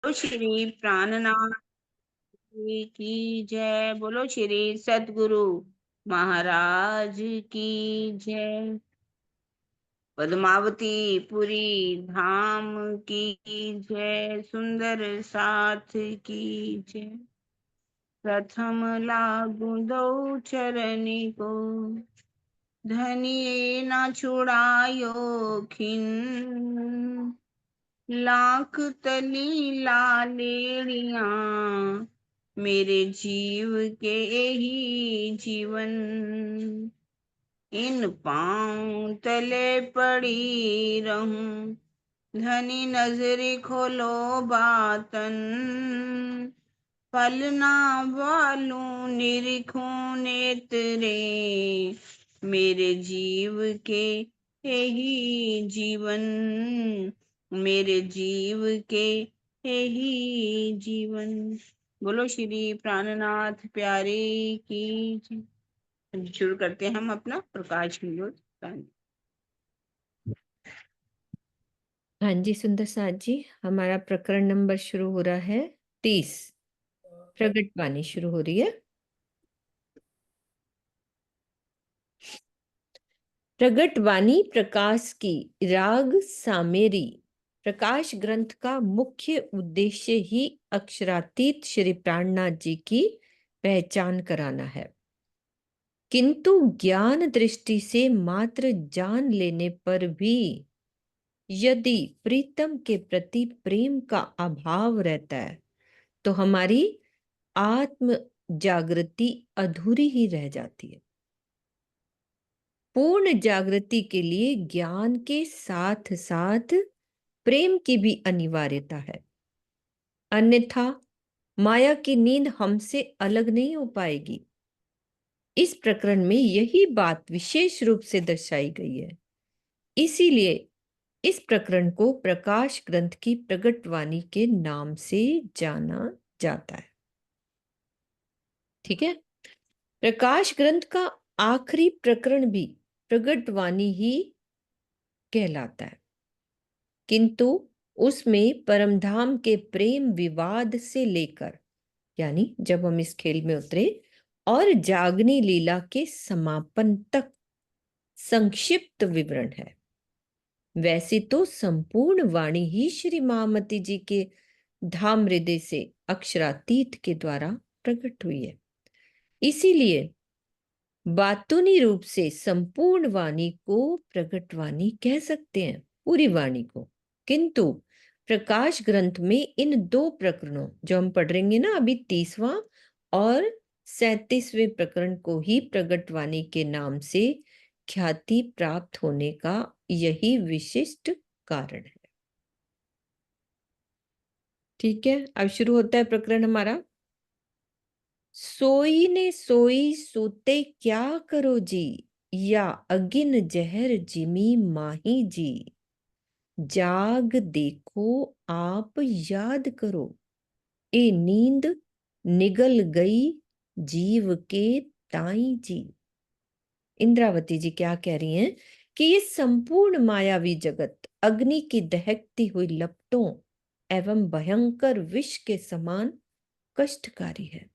श्री प्राणनाथ जी की जय। बोलो श्री सद्गुरु महाराज की जय। पद्मावती पुरी धाम की जय। सुंदर साथ की जय। प्रथम लागू दो चरनी को, धनिये ना छुड़ायो खिन। लाख तली लालेड़िया, मेरे जीव के ही जीवन। इन पांव तले पड़ी रहूं, धनी नजरी खोलो बातन। पलना वालू निरीखूं नेत्रे, मेरे जीव के यही जीवन। मेरे जीव के यही जीवन। बोलो श्री प्राणनाथ प्यारे की जय। शुरू करते हैं हम अपना प्रकाश विनोद। हाँ जी सुंदर साथ जी, हमारा प्रकरण नंबर शुरू हो रहा है 30। प्रगट वाणी शुरू हो रही है। प्रगट वाणी प्रकाश की राग सामेरी। प्रकाश ग्रंथ का मुख्य उद्देश्य ही अक्षरातीत श्री प्राणनाथ जी की पहचान कराना है, किंतु ज्ञान दृष्टि से मात्र जान लेने पर भी यदि प्रीतम के प्रति प्रेम का अभाव रहता है तो हमारी आत्म जागृति अधूरी ही रह जाती है। पूर्ण जागृति के लिए ज्ञान के साथ साथ प्रेम की भी अनिवार्यता है, अन्यथा माया की नींद हमसे अलग नहीं हो पाएगी। इस प्रकरण में यही बात विशेष रूप से दर्शाई गई है, इसीलिए इस प्रकरण को प्रकाश ग्रंथ की प्रगट वाणी के नाम से जाना जाता है। ठीक है, प्रकाश ग्रंथ का आखिरी प्रकरण भी प्रगट वाणी ही कहलाता है, किंतु उसमें परमधाम के प्रेम विवाद से लेकर, यानी जब हम इस खेल में उतरे, और जागनी लीला के समापन तक संक्षिप्त विवरण है। वैसे तो संपूर्ण वाणी ही श्री महामती जी के धाम हृदय से अक्षरातीत के द्वारा प्रकट हुई है, इसीलिए बातूनी रूप से संपूर्ण वाणी को प्रगट वाणी कह सकते हैं, पूरी वाणी को। किंतु प्रकाश ग्रंथ में इन दो प्रकरणों जो हम पढ़ेंगे ना अभी, 30वां और 37वें प्रकरण को ही प्रगट वाणी के नाम से ख्याति प्राप्त होने का यही विशिष्ट कारण है। ठीक है, अब शुरू होता है प्रकरण हमारा। सोई ने सोई सोते क्या करो जी, या अगिन जहर जिमी माही जी। जाग देखो आप याद करो, ए नींद निगल गई जीव के ताई जी। इंद्रावती जी क्या कह रही हैं कि ये संपूर्ण मायावी जगत अग्नि की दहकती हुई लपटों एवं भयंकर विष के समान कष्टकारी है।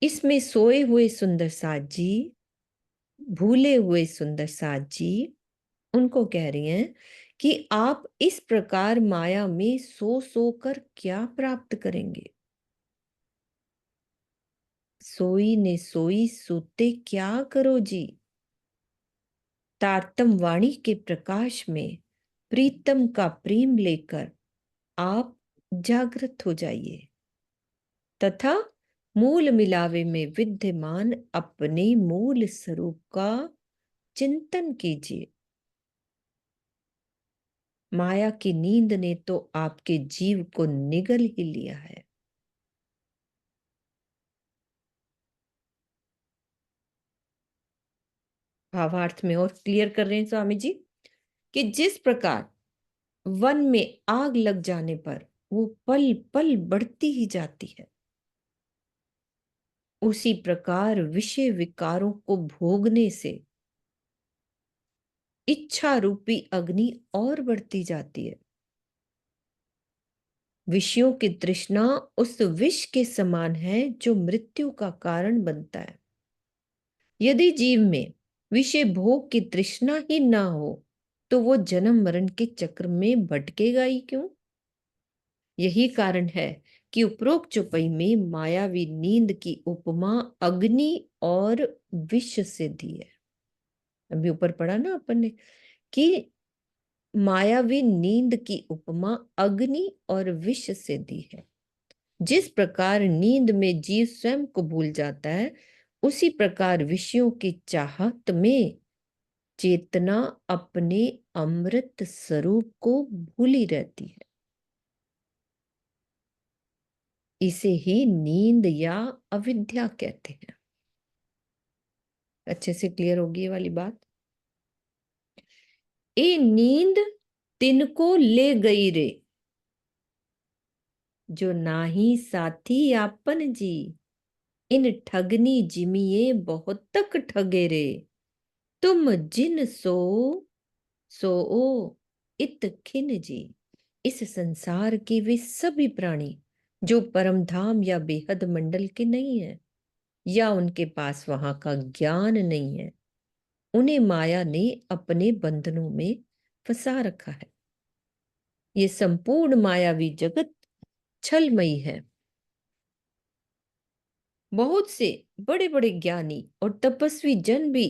इसमें सोए हुए सुंदर साथ जी, भूले हुए सुंदर साथ जी, उनको कह रही हैं कि आप इस प्रकार माया में सो सो कर क्या प्राप्त करेंगे। सोई ने सोई सोते क्या करो जी। तारतम वाणी के प्रकाश में प्रीतम का प्रेम लेकर आप जागृत हो जाइए तथा मूल मिलावे में विद्यमान अपने मूल स्वरूप का चिंतन कीजिए। माया की नींद ने तो आपके जीव को निगल ही लिया है। भावार्थ में और क्लियर कर रहे हैं स्वामी जी कि जिस प्रकार वन में आग लग जाने पर वो पल पल बढ़ती ही जाती है, उसी प्रकार विषय विकारों को भोगने से इच्छा रूपी अग्नि और बढ़ती जाती है। विषयों की तृष्णा उस विष के समान है जो मृत्यु का कारण बनता है। यदि जीव में विषय भोग की तृष्णा ही ना हो तो वो जन्म मरण के चक्र में भटकेगा ही क्यों? यही कारण है कि उपरोक्त चौपाई में मायावी नींद की उपमा अग्नि और विष से दी है। अभी ऊपर पढ़ा ना अपन ने कि मायावी नींद की उपमा अग्नि और विष से दी है। जिस प्रकार नींद में जीव स्वयं को भूल जाता है, उसी प्रकार विषयों की चाहत में चेतना अपने अमृत स्वरूप को भूली रहती है। इसे ही नींद या अविद्या कहते हैं। अच्छे से क्लियर होगी ये वाली बात? ए नींद तिनको ले गई रे, जो नाही साथी आपन जी, इन ठगनी जिमिए बहुत तक ठगे रे, तुम जिन सो सो इत खिन जी। इस संसार के वे सभी प्राणी जो परम धाम या बेहद मंडल के नहीं है, या उनके पास वहां का ज्ञान नहीं है, उन्हें माया ने अपने बंधनों में फंसा रखा है। ये संपूर्ण मायावी जगत छलमयी है। बहुत से बड़े बड़े ज्ञानी और तपस्वी जन भी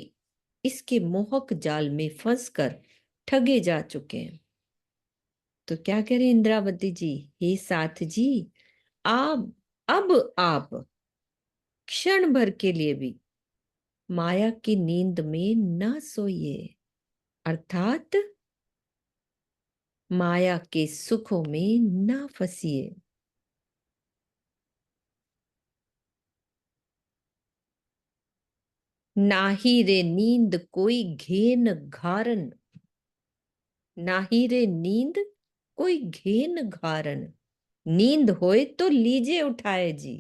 इसके मोहक जाल में फंसकर ठगे जा चुके हैं। तो क्या कह रहे इंद्रावती जी? हे साथ जी, आप अब आप क्षण भर के लिए भी माया की नींद में न सोइए, अर्थात माया के सुखों में न फंसिए। नाही रे नींद कोई घेन घारन, नाही रे नींद कोई घेन घारन, नींद होए तो लीजे उठाए जी।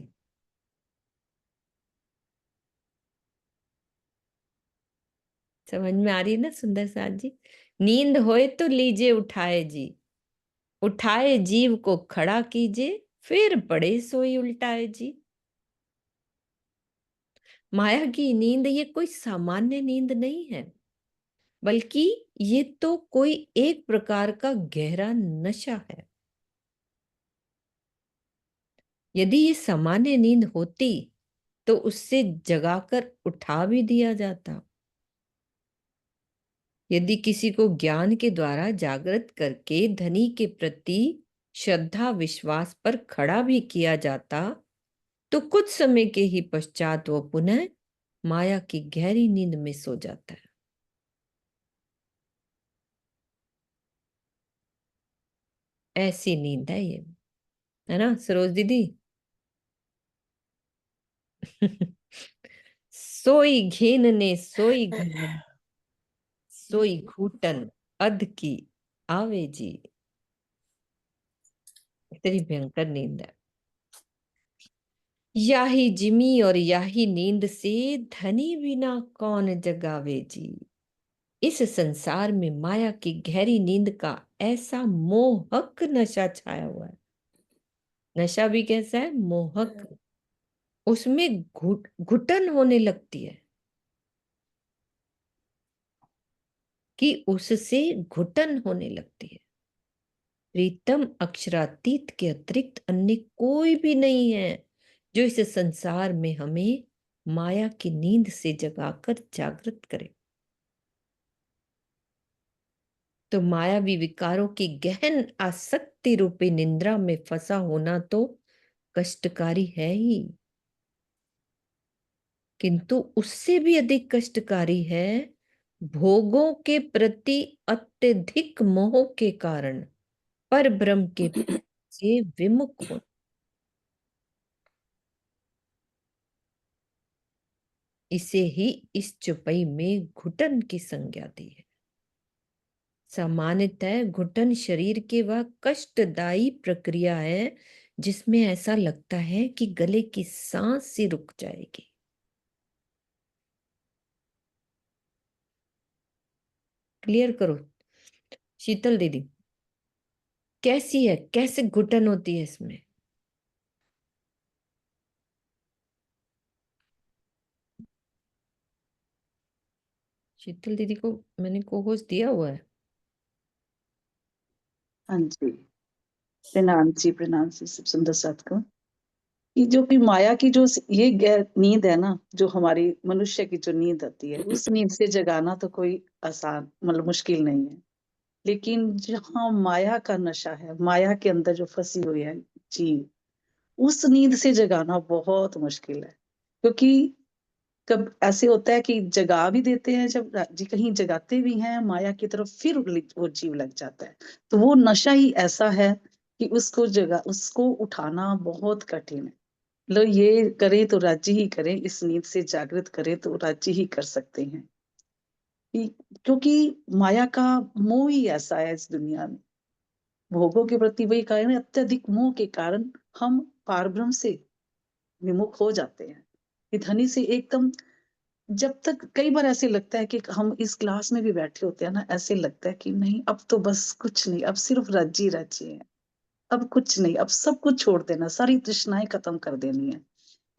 समझ में आ रही है ना सुंदर साथ जी? नींद होए तो लीजे उठाए जी, उठाए जीव को खड़ा कीजिए, फिर पड़े सोई उल्टाए जी। माया की नींद ये कोई सामान्य नींद नहीं है, बल्कि ये तो कोई एक प्रकार का गहरा नशा है। यदि ये सामान्य नींद होती तो उससे जगाकर उठा भी दिया जाता। यदि किसी को ज्ञान के द्वारा जागृत करके धनी के प्रति श्रद्धा विश्वास पर खड़ा भी किया जाता तो कुछ समय के ही पश्चात वो पुनः माया की गहरी नींद में सो जाता है। ऐसी नींद है ये, है ना सरोज दीदी? सोई घेन ने सोई घमंड, सोई घूटन अध की आवे जी। इतनी भयंकर नींद है। याही जिमी और याही नींद से धनी बिना कौन जगावे जी। इस संसार में माया की गहरी नींद का ऐसा मोहक नशा छाया हुआ है। नशा भी कैसा है? मोहक। उसमें घुटन होने लगती है कि उससे घुटन होने लगती है। प्रीतम अक्षरातीत के अतिरिक्त अन्य कोई भी नहीं है जो इस संसार में हमें माया की नींद से जगाकर जागृत करे। तो मायावी विकारों की गहन आसक्ति रूपी निंद्रा में फंसा होना तो कष्टकारी है ही, किंतु उससे भी अधिक कष्टकारी है भोगों के प्रति अत्यधिक मोह के कारण पर ब्रह्म के से विमुख हो। इसे ही इस चौपाई में घुटन की संज्ञा दी है। सामान्यतः घुटन शरीर के वह कष्टदायी प्रक्रिया है जिसमें ऐसा लगता है कि गले की सांस सी रुक जाएगी। क्लियर करो शीतल दीदी। कैसी है, कैसे घुटन होती है इसमें? शीतल दीदी को मैंने कोहोस्ट दिया हुआ है। हाँ जी, प्रणाम जी, प्रणाम जी, सब सुंदर साथ को। ये जो कि माया की जो ये नींद है ना, जो हमारी मनुष्य की जो नींद आती है, उस नींद से जगाना तो कोई आसान मतलब मुश्किल नहीं है। लेकिन जहाँ माया का नशा है, माया के अंदर जो फंसी हुई है जीव, उस नींद से जगाना बहुत मुश्किल है। क्योंकि कब ऐसे होता है कि जगा भी देते हैं, जब जी कहीं जगाते भी हैं माया की तरफ, फिर वो जीव लग जाता है। तो वो नशा ही ऐसा है कि उसको उठाना बहुत कठिन है। मतलब ये करें तो राज्य ही करें, इस नींद से जागृत करें तो राज्य ही कर सकते हैं। क्योंकि माया का मोह ही ऐसा है इस दुनिया में। भोगों के प्रति वही कारण है, अत्यधिक मोह के कारण हम पारब्रह्म से विमुख हो जाते हैं। ये धनी से एकदम, जब तक कई बार ऐसे लगता है कि हम इस क्लास में भी बैठे होते हैं ना, ऐसे लगता है कि नहीं अब तो बस कुछ नहीं, अब सिर्फ राज्य ही राज्य है, अब कुछ नहीं, अब सब कुछ छोड़ देना, सारी तृष्णाएं खत्म कर देनी है।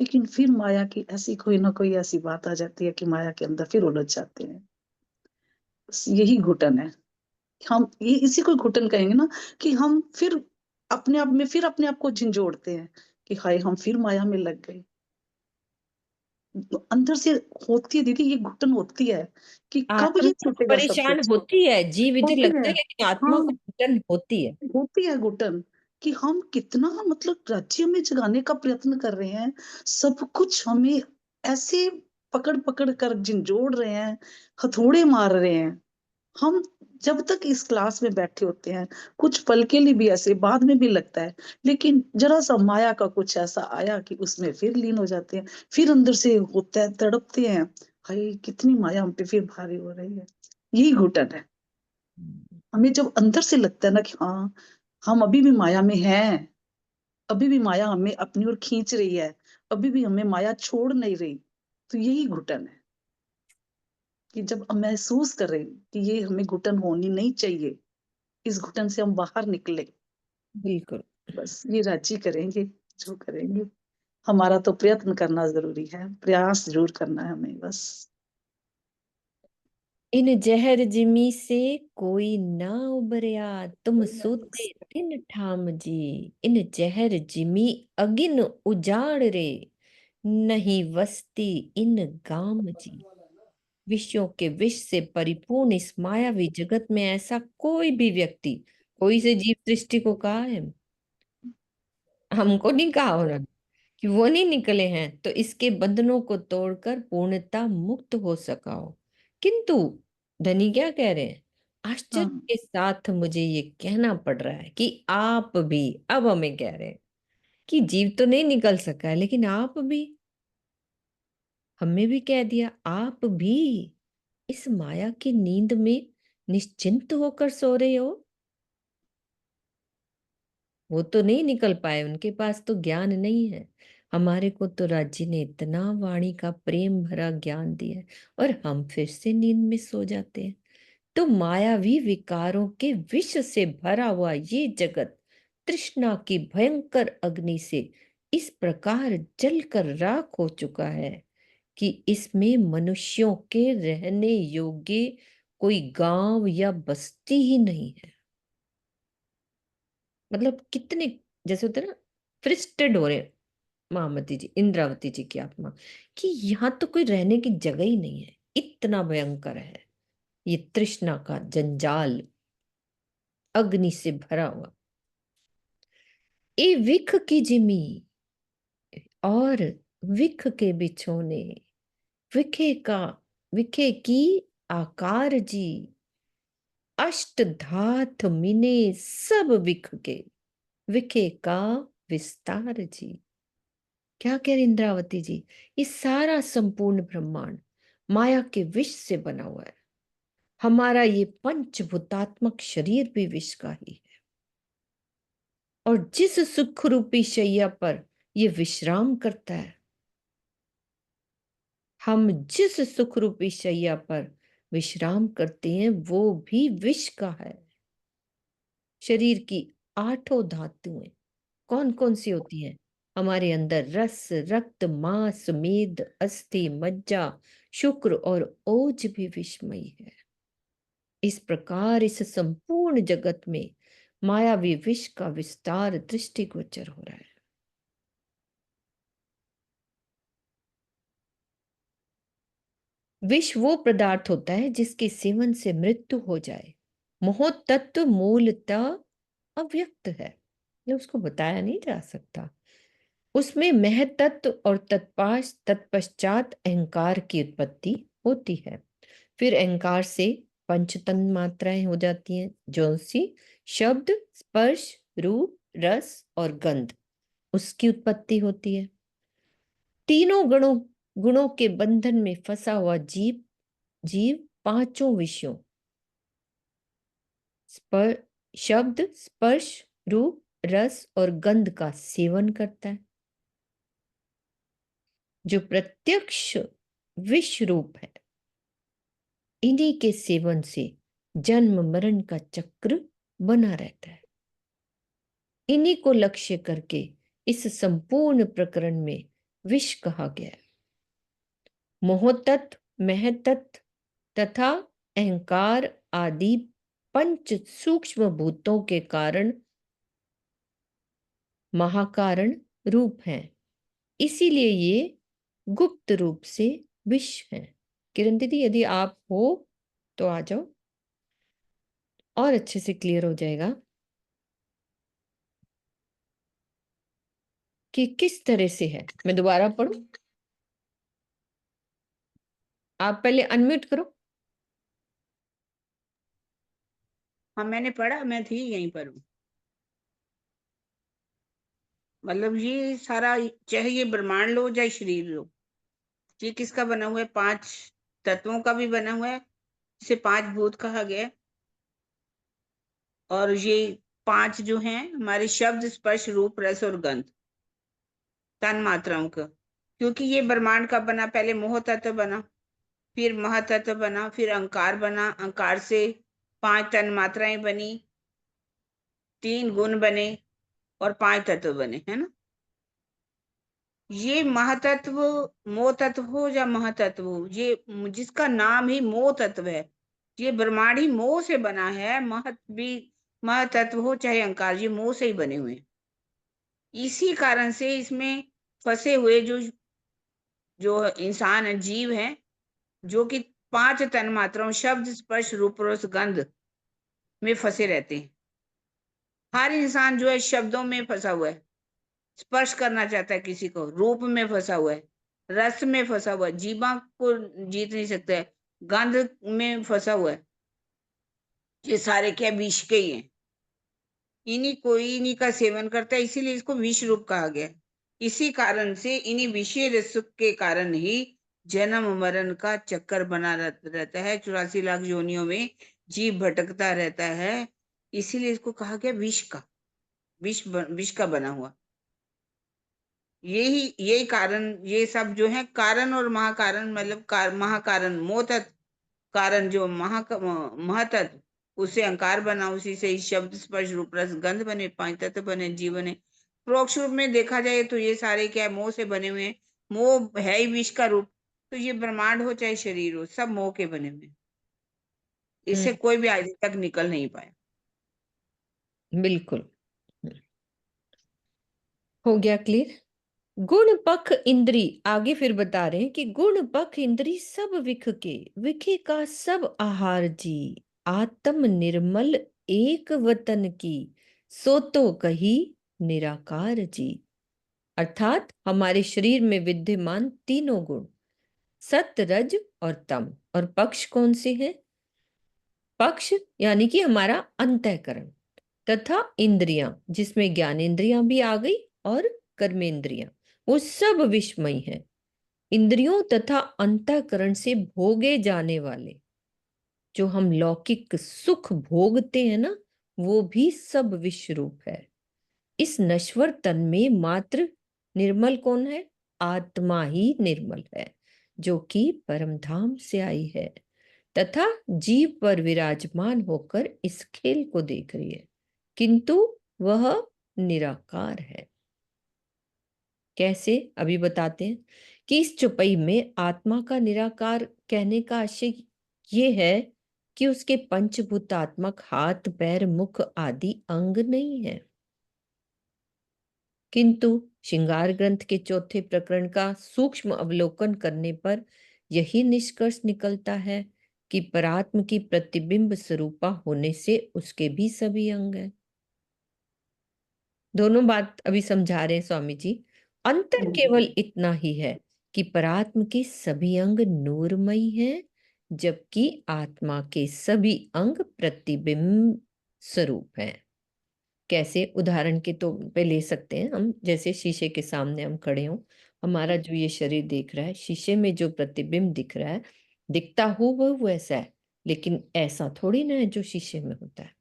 लेकिन फिर माया की ऐसी कोई ना कोई ऐसी बात आ जाती है कि माया के अंदर फिर उलझ जाते हैं। बस यही घुटन है। हम ये इसी को घुटन कहेंगे ना, कि हम फिर अपने आप में फिर अपने आप को झंझोड़ते हैं कि हाय हम फिर माया में लग गए। अंदर से होती है दीदी, ये घुटन होती है कि कब आत्मा ये तो छूटेगा सब परेशान कुछ। होती है, जीव इधर होती लगता है, है, लेकिन आत्मा को हाँ, घुटन होती है। होती है घुटन कि हम कितना मतलब राज्य में जगाने का प्रयत्न कर रहे हैं, सब कुछ हमें ऐसे पकड़ पकड़ कर झंझोड़ रहे हैं, हथौड़े मार रहे हैं। हम जब तक इस क्लास में बैठे होते हैं, कुछ पल के लिए भी ऐसे, बाद में भी लगता है, लेकिन जरा सा माया का कुछ ऐसा आया कि उसमें फिर लीन हो जाते हैं, फिर अंदर से होता है, तड़पते हैं, हाय कितनी माया हम पे फिर भारी हो रही है। यही घुटन है। हमें जब अंदर से लगता है ना कि हाँ हम अभी भी माया में हैं, अभी भी माया हमें अपनी ओर खींच रही है, अभी भी हमें माया छोड़ नहीं रही, तो यही घुटन है। कि जब हम महसूस करें कि ये हमें घुटन होनी नहीं चाहिए, इस घुटन से हम बाहर निकले, बिल्कुल। बस ये राजी करेंगे जो करेंगे। हमारा तो प्रयत्न करना जरूरी है, प्रयास जरूर करना है हमें बस। इन जहर जिमी से कोई ना उबरया, तुम सूते तिन ठाम जी। इन जहर जिमी अगिन उजाड़ रे, नहीं वसती इन गाम जी। विषयों के विष से परिपूर्ण इस मायावी जगत में ऐसा कोई भी व्यक्ति, कोई से जीव सृष्टि को कहा है, हमको नहीं कहा उन्होंने, कि वो नहीं निकले हैं तो इसके बंधनों को तोड़कर पूर्णता मुक्त हो सका हो। किंतु धनी क्या कह रहे हैं, आश्चर्य हाँ, के साथ मुझे ये कहना पड़ रहा है कि आप भी, अब हमें कह रहे हैं कि जीव तो नहीं निकल सका है, लेकिन आप भी, हमें भी कह दिया आप भी इस माया की नींद में निश्चिंत होकर सो रहे हो। वो तो नहीं निकल पाए, उनके पास तो ज्ञान नहीं है। हमारे को तो राज्य ने इतना वाणी का प्रेम भरा ज्ञान दिया है, और हम फिर से नींद में सो जाते हैं। तो मायावी विकारों के विष से भरा हुआ ये जगत तृष्णा की भयंकर अग्नि से इस प्रकार जलकर राख हो चुका है कि इसमें मनुष्यों के रहने योग्य कोई गांव या बस्ती ही नहीं है। मतलब कितने, जैसे होते हैं ना, फ्रस्ट्रेट हो रहे हैं महामती जी, इंद्रावती जी की आत्मा, कि यहाँ तो कोई रहने की जगह ही नहीं है, इतना भयंकर है ये तृष्णा का जंजाल, अग्नि से भरा हुआ। ए विख की जिमी और विख के बिछोने, विखे का, विखे की आकार जी, अष्ट धात मिने सब विख के, विखे का विस्तार जी। क्या कह रही इंद्रावती जी, ये सारा संपूर्ण ब्रह्मांड माया के विष से बना हुआ है। हमारा ये पंचभूतात्मक शरीर भी विष का ही है, और जिस सुख रूपी शैया पर ये विश्राम करता है, हम जिस सुख रूपी शैया पर विश्राम करते हैं वो भी विष का है। शरीर की आठों धातुएं कौन कौन सी होती हैं? हमारे अंदर रस, रक्त, मांस, मेद, अस्थि, मज्जा, शुक्र और ओज भी विषमयी है। इस प्रकार इस संपूर्ण जगत में मायावी विष का विस्तार दृष्टिगोचर हो रहा है। विष वो पदार्थ होता है जिसके सेवन से मृत्यु हो जाए। मोह तत्व मूलतः अव्यक्त है, ये उसको बताया नहीं जा सकता। उसमें महतत्व और तत्पश्चात अहंकार की उत्पत्ति होती है। फिर अहंकार से पंच तन मात्राएं हो जाती हैं, जो सी शब्द, स्पर्श, रूप, रस और गंध, उसकी उत्पत्ति होती है। तीनों गुणों के बंधन में फंसा हुआ जीव पांचों विषयों शब्द, स्पर्श, रूप, रस और गंध का सेवन करता है, जो प्रत्यक्ष विष रूप है। इन्हीं के सेवन से जन्म मरण का चक्र बना रहता है। इन्हीं को लक्ष्य करके इस संपूर्ण प्रकरण में विष कहा गया है। मोहतत्व, महतत्व तथा अहंकार आदि पंच सूक्ष्म भूतों के कारण महाकारण रूप हैं। इसीलिए ये गुप्त रूप से विष हैं। किरण दीदी, यदि आप हो तो आ जाओ, और अच्छे से क्लियर हो जाएगा कि किस तरह से है। मैं दोबारा पढ़ूं? आप पहले अनम्यूट करो। हाँ मैंने पढ़ा, मैं थी यहीं पर हूँ। मतलब ये सारा, चाहे ये ब्रह्मांड लो चाहे शरीर लो, ये किसका बना हुआ है? 5 तत्वों का भी बना हुआ है, इसे 5 भूत कहा गया है। और ये 5 जो हैं हमारे शब्द, स्पर्श, रूप, रस और गंध, तन मात्राओं का। क्योंकि ये ब्रह्मांड का बना, पहले मोह तत्व बना, फिर महातत्व बना, फिर अहंकार बना, अहंकार से 5 तन मात्राएं बनी, 3 गुण बने और 5 तत्व बने, है ना। ये महातत्व, मोह तत्व हो या महातत्व हो, ये जिसका नाम ही मोह तत्व है, ये ब्रह्मांड ही मोह से बना है। महातत्व हो चाहे अहंकार, ये मोह से ही बने हुए हैं। इसी कारण से इसमें फंसे हुए जो जो इंसान है, जीव है, जो कि 5 तन मात्राओं शब्द, स्पर्श, रूप, रस, गंध में फंसे रहते हैं। हर इंसान जो है शब्दों में फंसा हुआ है, स्पर्श करना चाहता है किसी को, रूप में फंसा हुआ है, रस में फंसा हुआ है, जीवा को जीत नहीं सकता है, गंध में फंसा हुआ है। ये सारे क्या विष के ही हैं। इन्हीं का सेवन करता है, इसीलिए इसको विष रूप कहा गया। इसी कारण से इन्हीं विषय रस के कारण ही जन्म मरण का चक्कर बना रहता है। 84 लाख योनियों में जीव भटकता रहता है। इसीलिए इसको कहा गया विष का, विष का बना हुआ। यही कारण, ये सब जो है कारण और महाकारण, मतलब महाकारण मोहतत्व, कारण जो महतत्व, उससे अहंकार बना, उसी से ही शब्द, स्पर्श, रूप, रस, गंध बने, 5 तत्व बने, जीव बने। प्रोक्ष रूप में देखा जाए तो ये सारे क्या है? मोह से बने हुए हैं। मोह है ही विष का रूप। तो ये ब्रह्मांड हो चाहे शरीर हो, सब मोह के बने हुए हैं। इससे कोई भी आज तक निकल नहीं पाया। बिल्कुल हो गया क्लियर। गुण पख इंद्री, आगे फिर बता रहे हैं कि गुण पख इंद्री सब विखे का सब आहार जी, आत्म निर्मल एक वतन की, सो तो कही निराकार जी। अर्थात हमारे शरीर में विद्यमान तीनों गुण, सत, रज और तम, और पक्ष कौन से हैं? पक्ष यानी कि हमारा अंतःकरण, तथा इंद्रियां, जिसमें ज्ञानेंद्रियां भी आ गई और कर्मेंद्रियां, वो सब विषमयी हैं। इंद्रियों तथा अंतःकरण से भोगे जाने वाले जो हम लौकिक सुख भोगते हैं ना, वो भी सब विष रूप है। इस नश्वर तन में मात्र निर्मल कौन है? आत्मा ही निर्मल है, जो कि परम धाम से आई है तथा जीव पर विराजमान होकर इस खेल को देख रही है। किंतु वह निराकार है। कैसे? अभी बताते हैं कि इस चौपाई में आत्मा का निराकार कहने का आशय ये है कि उसके पंचभूतात्मक हाथ, पैर, मुख आदि अंग नहीं है। किंतु श्रृंगार ग्रंथ के चौथे प्रकरण का सूक्ष्म अवलोकन करने पर यही निष्कर्ष निकलता है कि परात्म की प्रतिबिंब स्वरूपा होने से उसके भी सभी अंग हैं। दोनों बात अभी समझा रहे हैं स्वामी जी। अंतर केवल इतना ही है कि परात्म के सभी अंग नूरमयी हैं, जबकि आत्मा के सभी अंग प्रतिबिंब स्वरूप हैं। कैसे? उदाहरण के तो पे ले सकते हैं हम, जैसे शीशे के सामने हम खड़े हों, हमारा जो ये शरीर दिख रहा है, शीशे में जो प्रतिबिंब दिख रहा है, दिखता हो वह वैसा है, लेकिन ऐसा थोड़ी ना है जो शीशे में होता है।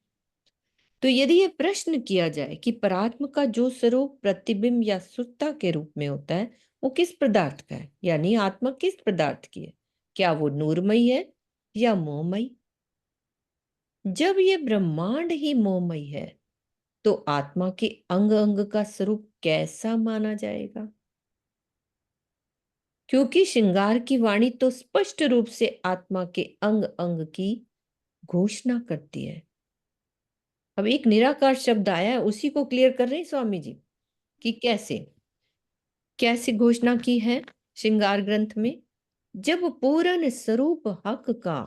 तो यदि ये प्रश्न किया जाए कि परात्म का जो स्वरूप प्रतिबिंब या सुत्ता के रूप में होता है, वो किस पदार्थ का है, यानी आत्मा किस पदार्थ की है? क्या वो नूरमयी है या मोहमयी? जब ये ब्रह्मांड ही मोहमयी है, तो आत्मा के अंग अंग का स्वरूप कैसा माना जाएगा? क्योंकि श्रृंगार की वाणी तो स्पष्ट रूप से आत्मा के अंग अंग की घोषणा करती है। अब एक निराकार शब्द आया है, उसी को क्लियर कर रहे हैं स्वामी जी कि कैसे कैसे घोषणा की है श्रृंगार ग्रंथ में। जब पूर्ण स्वरूप हक का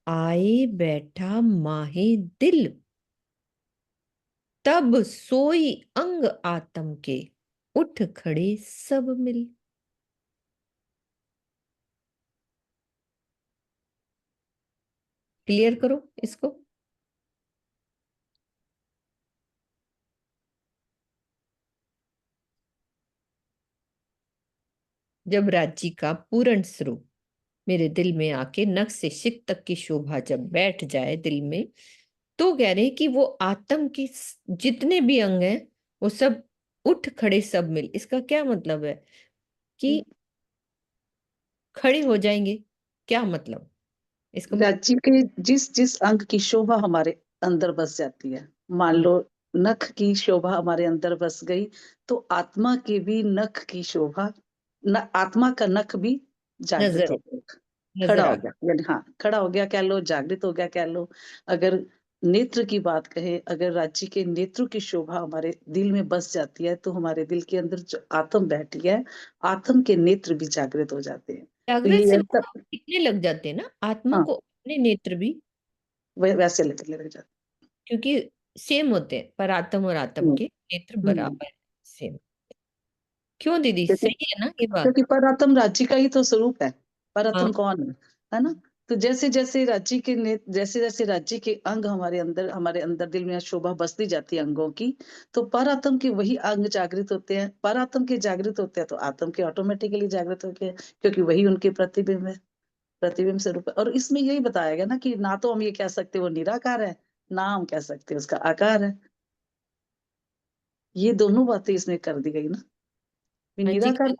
आए बैठा माहे दिल, तब सोई अंग आत्म के उठ खड़े सब मिल। क्लियर करो इसको। जब राज्य का पूर्ण स्वरूप मेरे दिल में आके नख से शिक तक की शोभा जब बैठ जाए दिल में, तो कह रहे हैं कि वो आत्म के जितने भी अंग हैं वो सब उठ खड़े सब मिल। इसका क्या मतलब है कि खड़े हो जाएंगे? क्या मतलब इसका राज्य के जिस जिस अंग की शोभा हमारे अंदर बस जाती है, मान लो नख की शोभा हमारे अंदर बस गई, तो आत्मा के भी नख की शोभा, आत्मा का नख भी जागृत नजर हो गया, खड़ा नजर आ हो गया, यानी हाँ खड़ा हो गया कह लो, जागृत हो गया कह लो। अगर नेत्र की बात कहें, अगर राज्य के नेत्रों की शोभा हमारे दिल में बस जाती है, तो हमारे दिल के अंदर जो आत्म बैठी है, आत्म के नेत्र भी जागृत हो जाते हैं। तो जागृत ये से ऐसा, दिखने लग जाते हैं ना आत्मा हाँ को अपने नेत्र भी, वैसे लगने लग जाते क्योंकि सेम होते हैं, पर आत्म और आत्म हैं। के नेत्र हम्म। बराबर सेम। क्यों दीदी, क्योंकि सही है ना ये बात? क्योंकि परात्म राज्य का ही तो स्वरूप है। हाँ। परात्म कौन है ना? तो जैसे जैसे राज्य के जैसे जैसे राज्य के अंग हमारे अंदर दिल में शोभा बसती जाती है अंगों की, तो परात्म के वही अंग जागृत होते हैं। परात्म के जागृत होते हैं तो आत्म के ऑटोमेटिकली जागृत होते हैं, क्योंकि वही उनके प्रतिबिंब है, प्रतिबिंब स्वरूप है। और इसमें यही बताया गया ना कि ना तो हम ये कह सकते वो निराकार है, ना हम कह सकते उसका आकार है। ये दोनों बातें इसमें कर दी गई ना। हाँ जी, निराकार,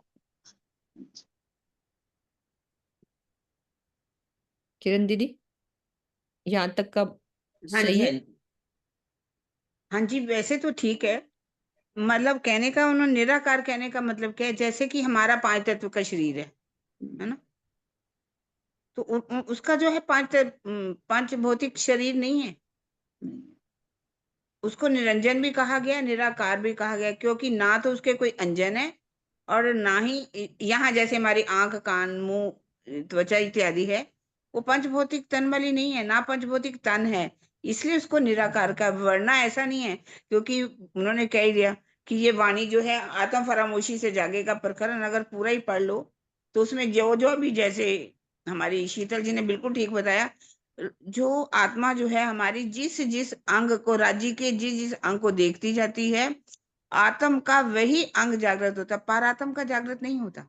किरण दीदी, यहाँ तक का हाँ सही जी, है? हाँ जी, हाँ जी, वैसे तो ठीक है। मतलब कहने का उन्होंने निराकार कहने का मतलब क्या है, जैसे कि हमारा 5 तत्व का शरीर है ना? तो उसका जो है 5 भौतिक शरीर नहीं है। उसको निरंजन भी कहा गया, निराकार भी कहा गया, क्योंकि ना तो उसके कोई अंजन है और ना ही यहाँ जैसे हमारी आंख, कान, मुंह, त्वचा इत्यादि है, वो पंचभौतिक तन वाली नहीं है, ना पंचभौतिक तन है। इसलिए उसको निराकार का, वरना ऐसा नहीं है। क्योंकि उन्होंने कह ही दिया कि ये वाणी जो है आत्म फरामोशी से जागेगा प्रकरण अगर पूरा ही पढ़ लो, तो उसमें जो जो भी, जैसे हमारी शीतल जी ने बिल्कुल ठीक बताया, जो आत्मा जो है हमारी जिस जिस अंग को, राज्य के जिस जिस अंग को देखती जाती है, आत्म का वही अंग जागृत होता, पारात्म का जागृत नहीं होता।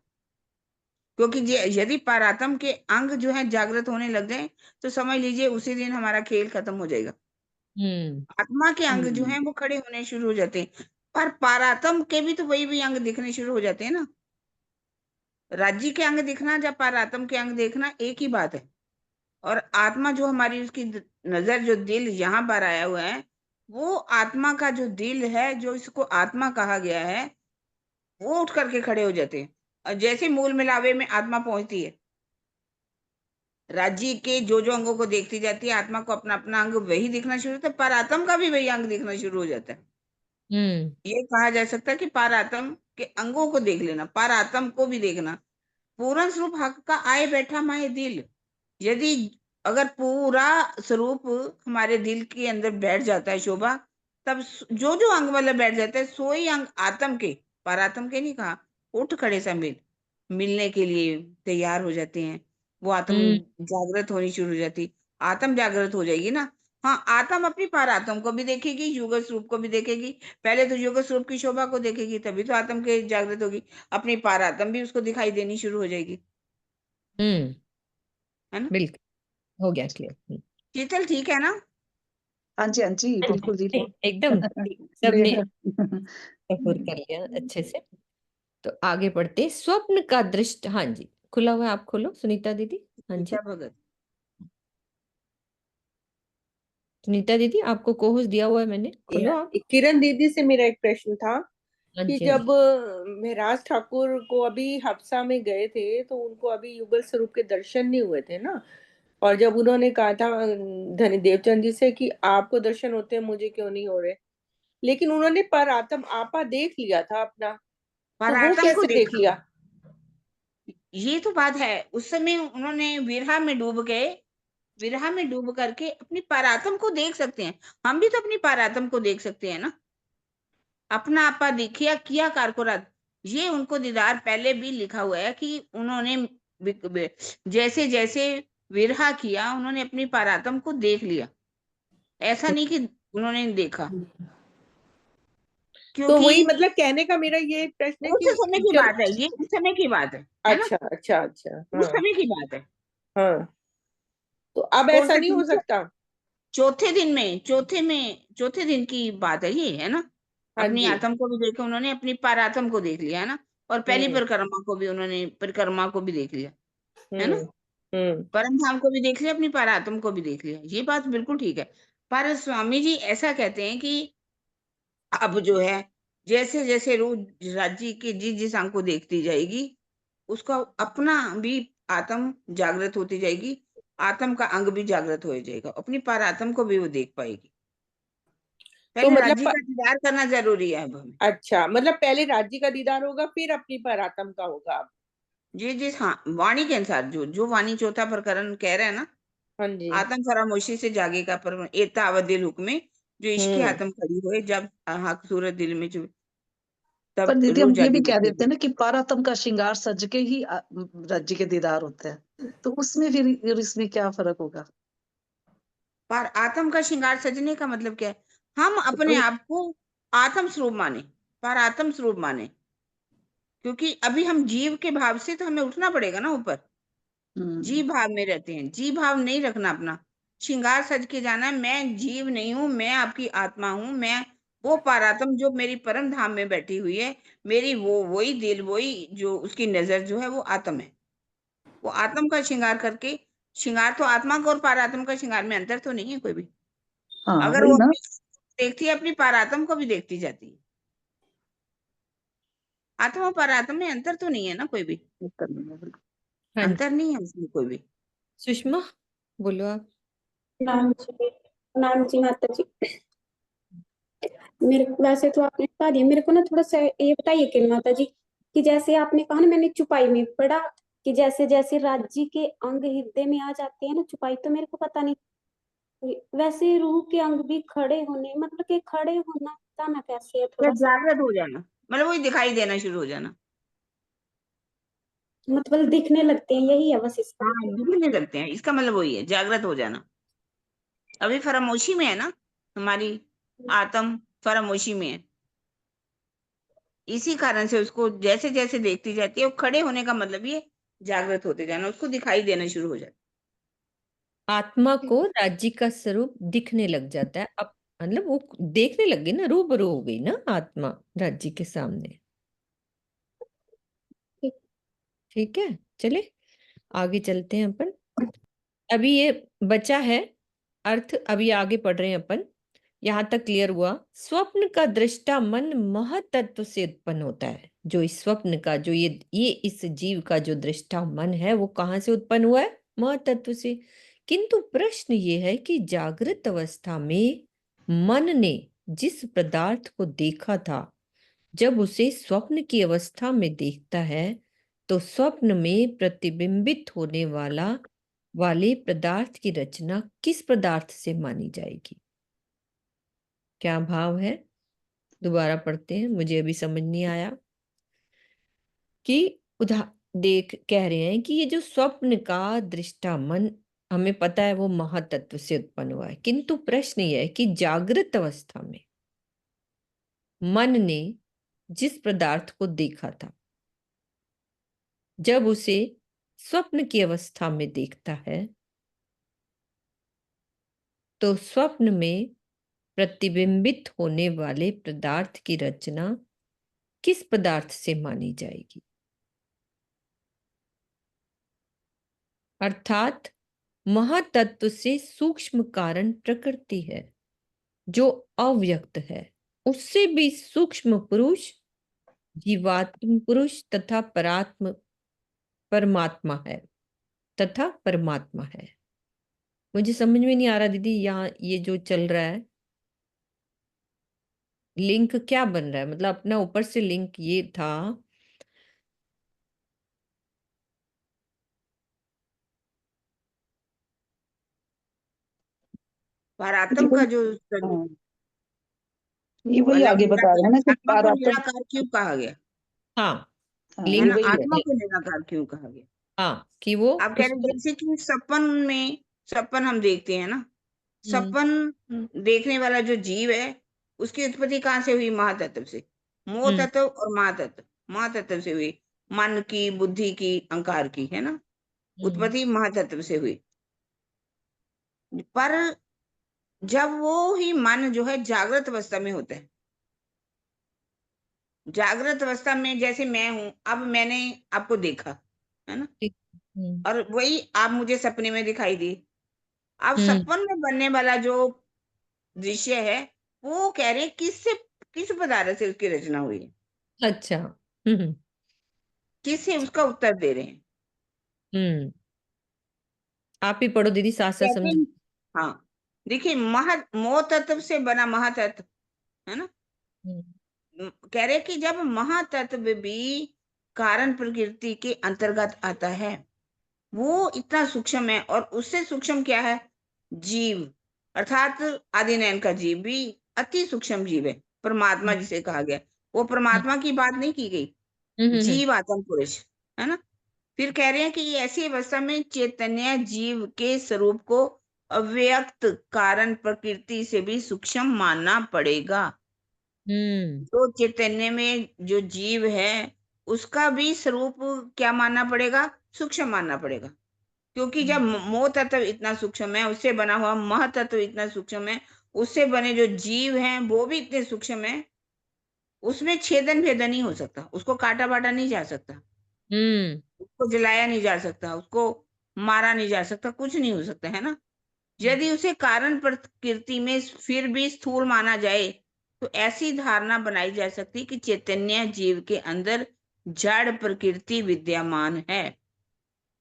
क्योंकि यदि पारात्म के अंग जो है जागृत होने लग जाए, तो समझ लीजिए उसी दिन हमारा खेल खत्म हो जाएगा। हम्म। आत्मा के अंग जो हम्म, हैं वो खड़े होने शुरू हो जाते हैं, पर पारात्म के भी तो वही भी अंग दिखने शुरू हो जाते हैं ना। राज्य के अंग दिखना या पारात्म के अंग देखना एक ही बात है। और आत्मा जो हमारी, उसकी नजर, जो दिल यहाँ पर आया हुआ है, वो आत्मा का जो दिल है, जो इसको आत्मा कहा गया है, वो उठ करके खड़े हो जाते हैं। और जैसे मूल मिलावे में आत्मा पहुंचती है, राज्य के जो अंगों को देखती जाती है, आत्मा को अपना अपना अंग वही दिखना शुरू होता है, पर आत्म का भी वही अंग दिखना शुरू हो जाता है। हम्म ये कहा जा सकता है कि पार आत्म के अंगों को देख लेना, पार आत्म को भी देखना। पूर्ण स्वरूप हक का आए बैठा माए दिल। यदि अगर पूरा स्वरूप हमारे दिल के अंदर बैठ जाता है शोभा, तब जो जो अंग मतलब बैठ जाता है, सोई अंग आत्म के, पर आत्म के नहीं कहा, उठ खड़े समिल मिलने के लिए तैयार हो जाते हैं। वो आत्म हम्म जागृत होनी शुरू हो जाती, आत्म जागृत हो जाएगी ना। हाँ, आत्म अपनी पार आत्म को भी देखेगी, युग स्वरूप को भी देखेगी। पहले तो युग स्वरूप की शोभा को देखेगी, तभी तो आत्म के जागृत होगी। अपनी पार आत्म भी उसको दिखाई देनी शुरू हो जाएगी, हम्म है ना। बिल्कुल हो गया क्लियर। शीतल ठीक है ना? हाँ जी, हाँ जी, बिल्कुल जी। एकदम ठीक, सबने कबूल कर लिया अच्छे से। तो आगे बढ़ते, स्वप्न का दृष्ट, हाँ जी खुला हुआ है, आप खोलो सुनीता दीदी। हाँ जी गीता भगत। सुनीता दीदी, आपको कोहोस दिया हुआ है मैंने, खोलो आप। किरण दीदी से मेरा एक प्रश्न था हाँ कि जी हाँ जब जी। महराज ठाकुर को अभी हफ्सा में गए थे तो उनको अभी युगल स्वरूप के दर्शन नहीं हुए थे ना, और जब उन्होंने कहा था धनी देवचंद जी से कि आपको दर्शन होते हैं मुझे क्यों नहीं हो रहे, लेकिन उन्होंने पर आत्म आपा देख लिया था अपना, पर तो वो आत्म को कैसे देख देखा, लिया? ये तो बात है। उस समय उन्होंने विरहा में डूब गए, विरहा में डूब करके अपनी पारात्म को देख सकते हैं। हम भी तो अपनी पारात्म को देख सकते हैं ना। अपना आपा देखिया किया कारकोरात, ये उनको दीदार पहले भी लिखा हुआ है कि उन्होंने जैसे जैसे विरहा किया, उन्होंने अपनी पारात्म को देख लिया। ऐसा नहीं कि उन्होंने देखा, तो क्योंकि वही मतलब कहने का मेरा ये प्रश्न है उस समय कि की जब, बात है, ये उस समय की बात है ना। अच्छा अच्छा अच्छा, उस हाँ समय की बात है। हाँ, तो अब कौन ऐसा से नहीं दिन हो को? सकता? चौथे दिन की बात है ये, है ना। हाँ अपनी जी। आत्म को भी देखा उन्होंने, अपनी पारात्म को देख लिया, है ना। और पहली हम्म परिक्रमा को भी उन्होंने, परिक्रमा को भी देख लिया, है ना। हम्म हम्म परम धाम को भी देख लिया, अपनी पारात्म को भी देख लिया, ये बात बिल्कुल ठीक है। पर स्वामी जी ऐसा कहते हैं कि अब जो है, जैसे जैसे रोज राज्य के जिस जिस अंग को देखती जाएगी, उसका अपना भी आत्म जागृत होती जाएगी, आत्म का अंग भी जागृत हो जाएगा, अपनी पारात्म को भी वो देख पाएगी। तो पहले मतलब राज्य का दीदार करना जरूरी है अब हमें। अच्छा, मतलब पहले राज्य का दीदार होगा फिर अपनी पर आत्म का होगा अब। जी जी, हाँ, वाणी के अनुसार जो जो वाणी चौथा प्रकरण कह रहे हैं ना, हाँ जी। आत्म फरामोशी से जागेगा पर एता अवध दिल हुक्मे, जो इश्क हम्म आत्म खड़ी हुए जब हक सूरत दिल में जो, पर तब दीदी रोज हम ये जागी भी कह दिखेगी। देते हैं ना कि पारातम का श्रृंगार सज के ही राज्य के दीदार होते हैं, तो उसमें फिर इसमें क्या फर्क होगा? पर आत्म का श्रृंगार सजने का मतलब क्या है? हम अपने तो आप को आत्म स्वरूप माने, पर आत्म स्वरूप माने, क्योंकि अभी हम जीव के भाव से तो हमें उठना पड़ेगा ना ऊपर। जीव भाव में रहते हैं, जीव भाव नहीं रखना अपना। श्रृंगार सज के जाना है, मैं जीव नहीं हूं, मैं आपकी आत्मा हूं, मैं वो पारात्म जो मेरी परम धाम में बैठी हुई है, मेरी वो वही दिल, वही जो उसकी नजर जो है वो आत्म है। वो आत्म का श्रृंगार करके, श्रृंगार तो आत्मा का और पारात्म का श्रृंगार में अंतर तो नहीं है कोई भी। हाँ अगर वही वो ना। अपनी देखती है, अपनी पारात्म को भी देखती जाती है। आत्मा और पारात्म में अंतर तो नहीं है ना कोई भी, हाँ जी अंतर नहीं है उसमें कोई भी। सुषमा, बोलो आप। नाम जी माता जी। मेरे वैसे तो आपने बता दिया, मेरे को ना थोड़ा सा ये बताइए कि माता जी, कि जैसे आपने कहा ना, मैंने चुपाई में पढ़ा कि जैसे जैसे राज्य के अंग हृदय में आ जाते हैं ना, चुपाई तो मेरे को पता नहीं, वैसे रूह के अंग भी खड़े होने, मतलब कि खड़े होना बताना कैसे है या थोड़ा सा, जागृत हो जाना, मतलब वही दिखाई देना शुरू हो जाना। मतलब दिखने लगते हैं, यही है बस इसका हाँ, मतलब। दिखने लगते हैं, इसका मतलब वही है जागृत हो जाना। अभी फरामोशी में है ना हमारी आत्म, फरामोशी में है। इसी कारण से उसको जैसे जैसे देखती जाती है, वो खड़े होने का मतलब ये जागृत होते जाना, उसको दिखाई देना शुरू हो जाता आत्मा को राज्य का स्वरूप दिखने लग जाता है अब, मतलब वो देखने लग गई ना, रूबरू हो गई ना आत्मा राज्य के सामने। ठीक। ठीक है, चले आगे चलते हैं अपन। अभी ये बचा है अर्थ, अभी आगे पढ़ रहे हैं अपन। यहां तक क्लियर हुआ? स्वप्न का दृष्टा मन महतत्व से उत्पन्न होता है। जो इस स्वप्न का, जो ये इस जीव का जो दृष्टा मन है, वो कहाँ से उत्पन्न हुआ है? महतत्व से। किंतु प्रश्न ये है कि जागृत अवस्था में मन ने जिस पदार्थ को देखा था, जब उसे स्वप्न की अवस्था में देखता है, तो स्वप्न में प्रतिबिंबित होने वाले पदार्थ की रचना किस पदार्थ से मानी जाएगी? क्या भाव है? दोबारा पढ़ते हैं, मुझे अभी समझ नहीं आया। कि कह रहे हैं कि ये जो स्वप्न का दृष्टा मन, हमें पता है वो महातत्व से उत्पन्न हुआ है, किंतु प्रश्न ये है कि जागृत अवस्था में मन ने जिस पदार्थ को देखा था, जब उसे स्वप्न की अवस्था में देखता है, तो स्वप्न में प्रतिबिंबित होने वाले पदार्थ की रचना किस पदार्थ से मानी जाएगी? अर्थात महातत्व से सूक्ष्म कारण प्रकृति है, जो अव्यक्त है, उससे भी सूक्ष्म पुरुष जीवात्म पुरुष तथा परमात्मा है। मुझे समझ में नहीं आ रहा दीदी, यहाँ ये जो चल रहा है लिंक क्या बन रहा है? मतलब अपना ऊपर से लिंक ये था परात्म का जो स्वरूप, हाँ, ये वही मतलब आगे बता रहे हैं ना कि आत्मा को पारात्म। निराकार क्यों कहा गया, हाँ हाँ, है ये लिंक ना, वही है। आत्मा को निराकार क्यों कहा गया? हाँ कि वो आप कह रहे उसको जैसे कि सपन हम देखते हैं ना, हम्म सपन देखने वाला जो जीव है, उसकी उत्पत्ति कहाँ से हुई? महातत्व से। मोह हम्म तत्व और महातत्व, महातत्व से हुई। मन की, बुद्धि की, अहंकार की, है ना, हम्म उत्पत्ति महातत्व से हुई। पर जब वो ही मन जो है जागृत अवस्था में होता है, जागृत अवस्था में जैसे मैं हूं, अब मैंने आपको देखा, है ना, ठीक, हम्म और वही आप मुझे सपने में दिखाई दिए। अब हम्म सपन में बनने वाला जो दृश्य है, वो कह रहे हैं किस पदार्थ से उसकी रचना हुई है, अच्छा किससे, उसका उत्तर दे रहे हैं। हम्म आप ही पढ़ो दीदी, साथ साथ कहते समझ। हैं, हाँ, देखिए, मोह तत्व से बना महातत्व, है ना, हम्म कह रहे कि जब महातत्व भी कारण प्रकृति के अंतर्गत आता है, वो इतना सूक्ष्म है, और उससे सूक्ष्म क्या है? जीव, अर्थात आदिनयन का जीव भी अति सूक्ष्म जीव है, परमात्मा हम्म जिसे कहा गया। वो परमात्मा की बात नहीं की गई, हम्म जीव आत्म पुरुष, है ना। फिर कह रहे हैं कि ऐसी अवस्था में चैतन्य जीव के स्वरूप को अव्यक्त कारण प्रकृति से भी सूक्ष्म मानना पड़ेगा। हम्म जो चैतन्य में जो जीव है, उसका भी स्वरूप क्या मानना पड़ेगा? सूक्ष्म मानना पड़ेगा। क्योंकि जब मोह तत्व इतना सूक्ष्म है, उससे बना हुआ मह तत्व इतना सूक्ष्म है, उससे बने जो जीव हैं वो भी इतने सूक्ष्म है, उसमें छेदन भेदन नहीं हो सकता, उसको काटा बाटा नहीं जा सकता, हम्म उसको जलाया नहीं जा सकता, उसको मारा नहीं जा सकता, कुछ नहीं हो सकता, है ना। यदि उसे कारण प्रकृति में फिर भी स्थूल माना जाए, तो ऐसी धारणा बनाई जा सकती कि चैतन्य जीव के अंदर जड़ प्रकृति विद्यमान है,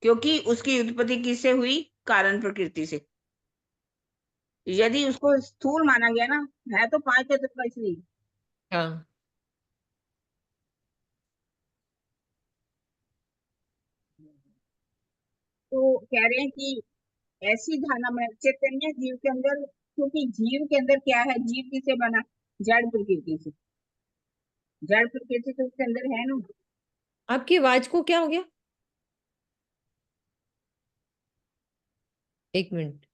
क्योंकि उसकी उत्पत्ति किससे हुई? कारण प्रकृति से। यदि उसको स्थूल माना गया ना, है तो पांच तत्व का शरीर, हाँ तो कह रहे हैं कि ऐसी धारणा में चैतन्य जीव के अंदर, क्योंकि जीव के अंदर क्या है? जीव किससे बना? जड़ प्रकृति से। जड़ प्रकृति तो उसके अंदर है ना। आपकी आवाज को क्या हो गया? एक मिनट।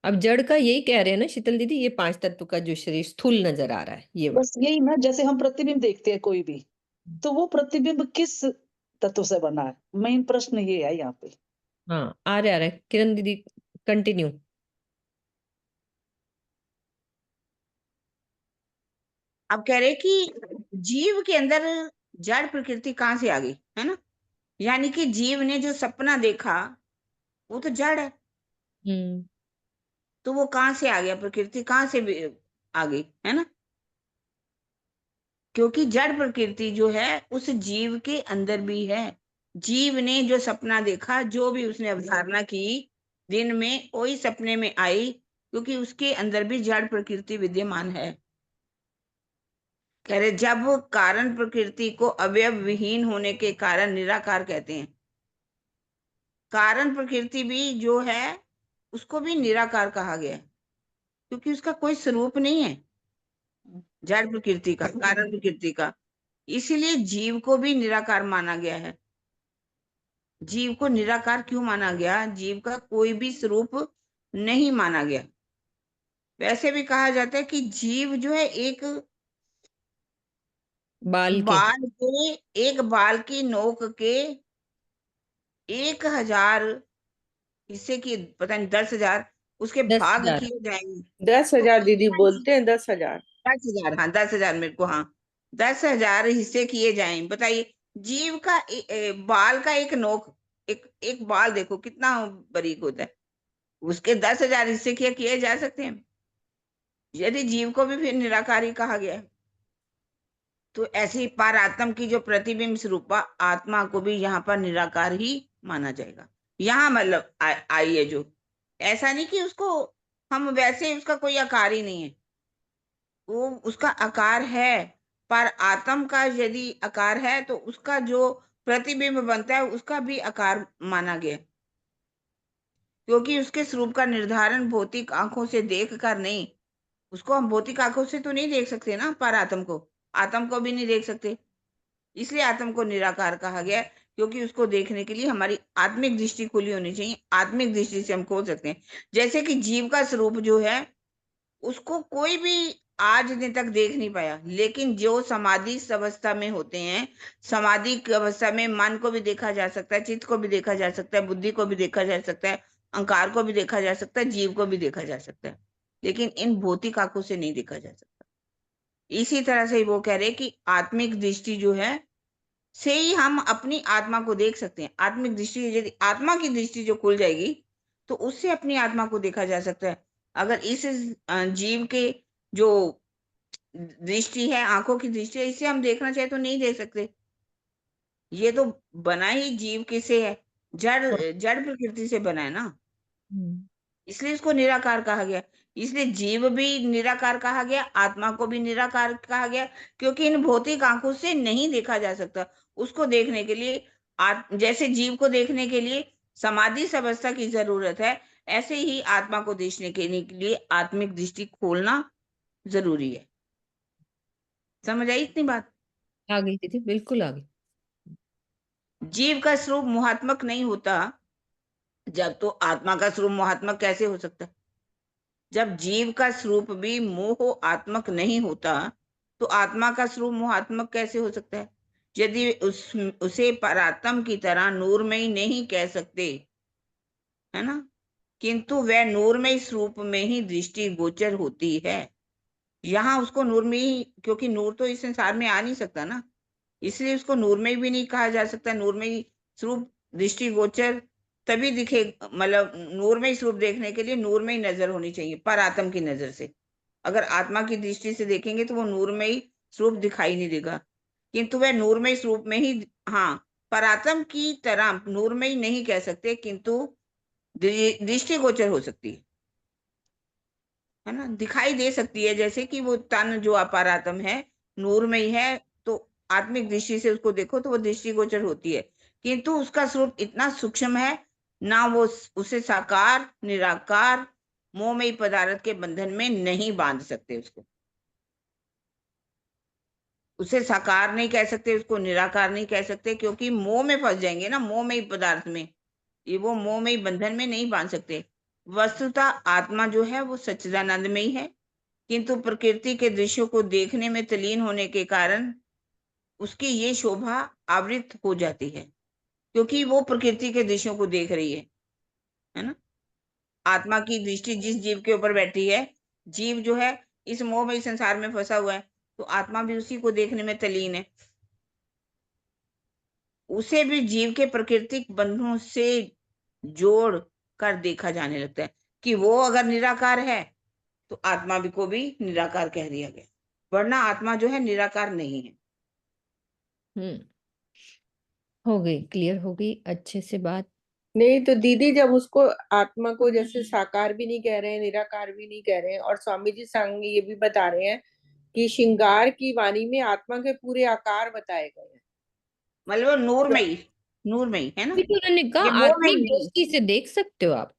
अब जड़ का यही कह रहे हैं ना शीतल दीदी, ये पांच तत्व का जो शरीर स्थूल नजर आ रहा है, ये बस यही ना, जैसे हम प्रतिबिंब देखते हैं कोई भी, तो वो प्रतिबिंब किस तत्व से बना है, मेन प्रश्न ये है यहाँ पे। हाँ आ रहा है। किरण दीदी कंटिन्यू। अब कह रहे कि जीव के अंदर जड़ प्रकृति कहाँ से आ गई, है ना। यानी कि जीव ने जो सपना देखा, वो तो जड़ है, हम्म तो वो कहाँ से आ गया? प्रकृति कहाँ से आगे, है ना। क्योंकि जड़ प्रकृति जो है उस जीव के अंदर भी है। जीव ने जो सपना देखा, जो भी उसने अवधारणा की दिन में, वही सपने में आई, क्योंकि उसके अंदर भी जड़ प्रकृति विद्यमान है। कह रहे जब कारण प्रकृति को अवयव विहीन होने के कारण निराकार कहते हैं। कारण प्रकृति भी जो है उसको भी निराकार कहा गया है, क्योंकि उसका कोई स्वरूप नहीं है जड़ प्रकृति का, कारण प्रकृति का। इसीलिए जीव को भी निराकार माना गया है। जीव को निराकार क्यों माना गया? जीव का कोई भी स्वरूप नहीं माना गया। वैसे भी कहा जाता है कि जीव जो है एक बाल के एक बाल की नोक के 1000 हिस्से की, पता नहीं 10,000 उसके भाग 10,000 किए जाएंगे। 10,000 दीदी इतना बोलते हैं, 10,000। 10,000, हाँ 10,000, मेरे को, हाँ 10,000 हिस्से किए जाएं। बताइए, जीव का बाल का एक नोक, एक बाल देखो कितना बारीक होता है, उसके 10,000 हिस्से किए जा सकते हैं। यदि जीव को भी फिर निराकारी कहा गया है, तो ऐसी पारात्म की जो प्रतिबिंब स्वरूपा आत्मा को भी यहाँ पर निराकार ही माना जाएगा। यहाँ मतलब आई है जो, ऐसा नहीं कि उसको हम वैसे, उसका कोई आकार ही नहीं है, वो उसका आकार है, पर आत्म का यदि आकार है तो उसका जो प्रतिबिंब बनता है उसका भी आकार माना गया, क्योंकि उसके स्वरूप का निर्धारण भौतिक आंखों से देख कर नहीं, उसको हम भौतिक आंखों से तो नहीं देख सकते ना, पर आत्म को भी नहीं देख सकते। इसलिए आत्म को निराकार कहा गया, क्योंकि उसको देखने के लिए हमारी आत्मिक दृष्टि खुली होनी चाहिए। आत्मिक दृष्टि से हम खोल सकते हैं। जैसे कि जीव का स्वरूप जो है उसको कोई भी आज दिन तक देख नहीं पाया, लेकिन जो समाधि अवस्था में होते हैं, समाधि की अवस्था में मन को भी देखा जा सकता है, चित्त को भी देखा जा सकता है, बुद्धि को भी देखा जा सकता है, अहंकार को भी देखा जा सकता है, जीव को भी देखा जा सकता है, लेकिन इन भौतिक आंखों से नहीं देखा जा सकता। इसी तरह से वो कह रहे कि आत्मिक दृष्टि जो है से ही हम अपनी आत्मा को देख सकते हैं। आत्मिक दृष्टि, यदि आत्मा की दृष्टि जो खुल जाएगी तो उससे अपनी आत्मा को देखा जा सकता है। अगर इस जीव के जो दृष्टि है, आंखों की दृष्टि है, इसे हम देखना चाहे तो नहीं देख सकते। ये तो बना ही जीव किसे है? जड़ प्रकृति से बना है ना, इसलिए इसको निराकार कहा गया। इसलिए जीव भी निराकार कहा गया, आत्मा को भी निराकार कहा गया, क्योंकि इन भौतिक आंखों से नहीं देखा जा सकता। उसको देखने के लिए जैसे जीव को देखने के लिए समाधि अवस्था की जरूरत है, ऐसे ही आत्मा को देखने के लिए आत्मिक दृष्टि खोलना जरूरी है। समझ आई इतनी बात? आ गई दीदी, बिल्कुल आ गई। जीव का स्वरूप मोहात्मक नहीं होता जब, तो आत्मा का स्वरूप मोहात्मक कैसे हो सकता है? जब जीव का स्वरूप भी मोह आत्मक नहीं होता तो आत्मा का स्वरूप मोहात्मक कैसे हो सकता है? यदि उसे परात्म की तरह नूरमयी नहीं कह सकते, है ना, किंतु वह नूरमयी स्वरूप में ही दृष्टि गोचर होती है। यहाँ उसको नूरमयी, क्योंकि नूर तो इस संसार में आ नहीं सकता ना, इसलिए उसको नूरमयी भी नहीं कहा जा सकता। नूरमयी स्वरूप दृष्टि गोचर तभी दिखे, मतलब नूरमयी स्वरूप देखने के लिए नूरमयी नजर होनी चाहिए पर आत्म की नजर से। अगर आत्मा की दृष्टि से देखेंगे तो वो नूरमयी स्वरूप दिखाई नहीं देगा, किंतु वह नूरमयी स्वरूप में ही, हाँ, परात्म की तरह नूरमयी नहीं कह सकते, किंतु दृष्टि गोचर हो सकती है ना, दिखाई दे सकती है। जैसे कि वो तन जो अपरात्म है, नूरमयी है, तो आत्मिक दृष्टि से उसको देखो तो वो दृष्टि गोचर होती है, किंतु उसका स्वरूप इतना सूक्ष्म है ना, वो उसे साकार निराकार मोहमयी पदार्थ के बंधन में नहीं बांध सकते। उसको उसे साकार नहीं कह सकते, उसको निराकार नहीं कह सकते, क्योंकि मोह में फंस जाएंगे ना, मोहमयी पदार्थ में, ये वो मोहमयी बंधन में नहीं बांध सकते। वस्तुतः आत्मा जो है वो सच्चिदानंदमयी है, किंतु प्रकृति के दृश्यों को देखने में तल्लीन होने के कारण उसकी ये शोभा आवृत हो जाती है, क्योंकि वो प्रकृति के दृश्यों को देख रही है ना। आत्मा की दृष्टि जिस जीव के ऊपर बैठी है, जीव जो है इस मोहमयी संसार में फंसा हुआ है, तो आत्मा भी उसी को देखने में तल्लीन है। उसे भी जीव के प्राकृतिक बंधनों से जोड़ कर देखा जाने लगता है कि वो अगर निराकार है तो आत्मा भी को भी निराकार कह दिया गया, वरना आत्मा जो है निराकार नहीं है। हो गई, क्लियर हो गई अच्छे से बात। नहीं तो दीदी, जब उसको आत्मा को जैसे साकार भी नहीं कह रहे हैं, निराकार भी नहीं कह रहे हैं, और स्वामी जी संग ये भी बता रहे हैं कि श्रृंगार की वाणी में आत्मा के पूरे आकार बताए गए हैं। मतलब नूरमयी, नूरमयी है ना, अभी तो उन्होंने कहा ये मोहमयी आत्मिक नहीं, दृष्टि से देख सकते हो आप।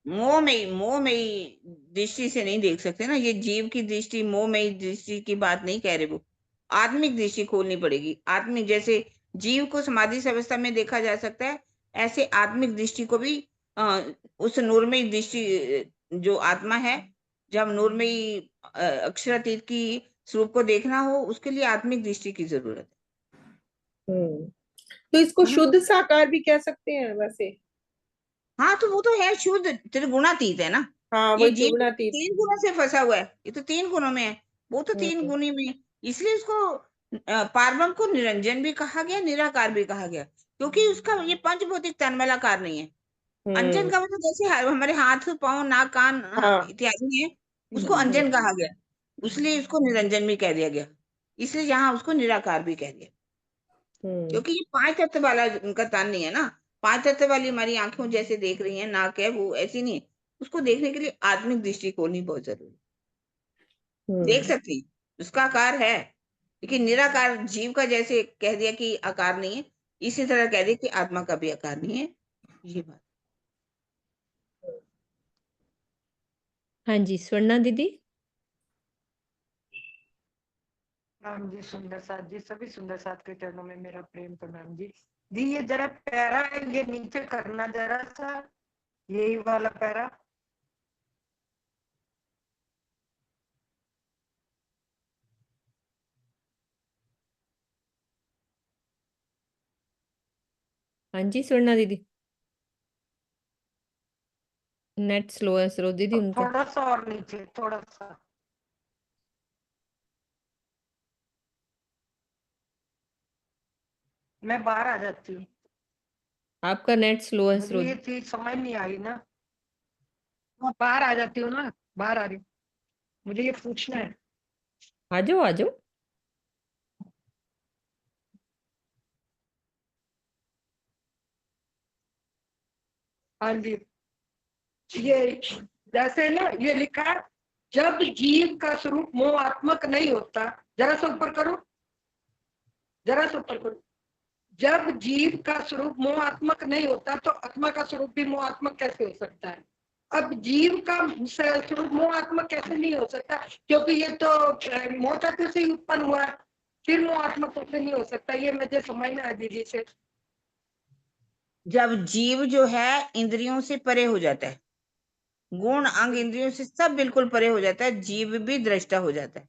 मोहमयी, मोहमयी दृष्टि से नहीं देख सकते ना, ये जीव की दृष्टि, मोहमयी दृष्टि की बात नहीं कह रहे वो, आत्मिक दृष्टि खोलनी पड़ेगी। आत्मिक, जैसे जीव को समाधि अवस्था में देखा जा सकता है, ऐसे आत्मिक दृष्टि को भी उस नूरमयी दृष्टि, जो आत्मा है, जब नूरमयी अक्षरातीत की स्वरूप को देखना हो, उसके लिए आत्मिक दृष्टि की जरूरत तो इसको है ना। शुद्ध साकार भी कह सकते हैं वैसे। हाँ, तो वो तो है शुद्ध त्रिगुणातीत है ना। हाँ, ये वही जीव त्रिगुणातीत। 3 गुणों से फंसा हुआ है, ये तो 3 गुणों में है, वो तो 3 गुणी में है। इसलिए उसको पारब्रह्म को निरंजन भी कहा गया, निराकार भी कहा गया, क्योंकि उसका ये पंचभौतिक तन्मयकार नहीं है। अंजन हम्म। का मतलब जैसे हमारे हाथ पांव नाक कान हाँ। इत्यादि है, उसको अंजन कहा गया, इसलिए उसको निरंजन भी कह दिया गया, इसलिए यहाँ उसको निराकार भी कह दिया, क्योंकि ये 5 तत्व वाला उनका तन नहीं है ना। 5 तत्व वाली हमारी आंखों जैसे देख रही है, नाक है, वो ऐसी नहीं है। उसको देखने के लिए आत्मिक दृष्टि खोलनी बहुत जरूरी है। देख सकती है, उसका आकार है, लेकिन निराकार जीव का जैसे कह दिया कि आकार नहीं है, इसी तरह कह दिया कि आत्मा का भी आकार नहीं है, ये बात। हाँ जी, स्वर्णा दीदी। राम जी, सुंदर साथ जी, सभी सुंदर साथ के चरणों में मेरा प्रेम प्रणाम जी। जी, ये जरा पैरा है, ये नीचे करना जरा सा, यही वाला पैरा। हाँ जी स्वर्णा दीदी, नेट स्लो है सरो दीदी उनका। थोड़ा सा और नीचे, थोड़ा सा। मैं बाहर आ जाती हूँ, आपका नेट स्लो है मुझे सरो। ये चीज समझ नहीं आई ना। मैं बाहर आ जाती हूँ ना, बाहर आ रही हूँ, मुझे ये पूछना है। आ जाओ आ जाओ। हाँ जी, ये जैसे ना ये लिखा है, जब जीव का स्वरूप मोहात्मक नहीं होता, जरा सा ऊपर करो, जरा सा ऊपर करो। जब जीव का स्वरूप मोहात्मक नहीं होता तो आत्मा का स्वरूप भी मोहात्मक कैसे हो सकता है? अब जीव का स्वरूप मोहात्मक कैसे नहीं हो सकता, क्योंकि ये तो मोह तत्व से ही उत्पन्न हुआ है, फिर मोहात्मक कैसे नहीं हो सकता? ये मुझे समझ में आया दीदी से। जब जीव जो है इंद्रियों से परे हो जाता है, गुण अंग इंद्रियों से सब बिल्कुल परे हो जाता है, जीव भी दृष्टा हो जाता है,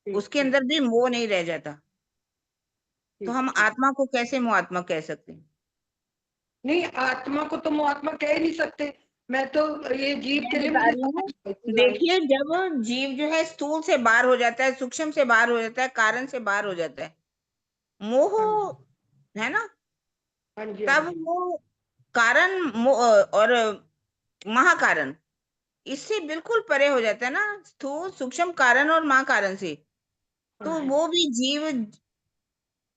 उसके अंदर भी मोह नहीं रह जाता, तो हम आत्मा को कैसे मोहात्मक कह सकते हैं? नहीं, आत्मा को तो मोहात्मा कह ही नहीं सकते। मैं तो ये जीव मैं के लिए बता मुझे रही हूँ, समझ नहीं आई। देखिए, जब जीव जो है स्थूल से बाहर हो जाता है, सूक्ष्म से बाहर हो जाता है, कारण से बाहर हो जाता है, मोह हाँ जी, है ना, हाँ जी, हाँ तब जी। वो कारण और महाकारण इससे बिल्कुल परे हो जाता है ना, स्थूल सूक्ष्म कारण और महाकारण से, हाँ तो जी। वो भी जीव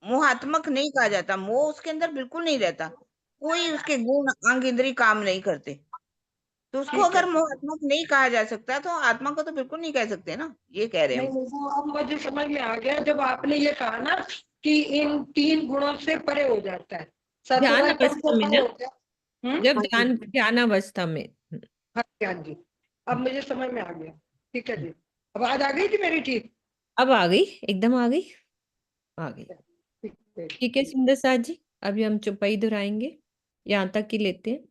मोहात्मक नहीं कहा जाता, मोह उसके अंदर बिल्कुल नहीं रहता, कोई उसके गुण अंग इंद्रिय काम नहीं करते, तो उसको ठीक है, अगर मोहात्मक नहीं कहा जा सकता तो आत्मा को तो बिल्कुल नहीं कह सकते ना, ये कह रहे हैं नहीं हम। वो अब मुझे समझ में आ गया जब आपने ये कहा ना कि इन 3 गुणों से परे हो जाता है, ध्यान सत्वरजतम अवस्था से में परे ना, हो गया। जब हाँ जी, ध्यान अवस्था में। हाँ जी, हाँ जी, अब मुझे समझ में आ गया। ठीक है जी, आवाज आ गई थी मेरी? ठीक, अब आ गई, एकदम आ गई, आ गई। ठीक है। ठीक है सुंदर साथ जी, अभी हम चौपाई दोहराएंगे, यहाँ तक ही लेते हैं।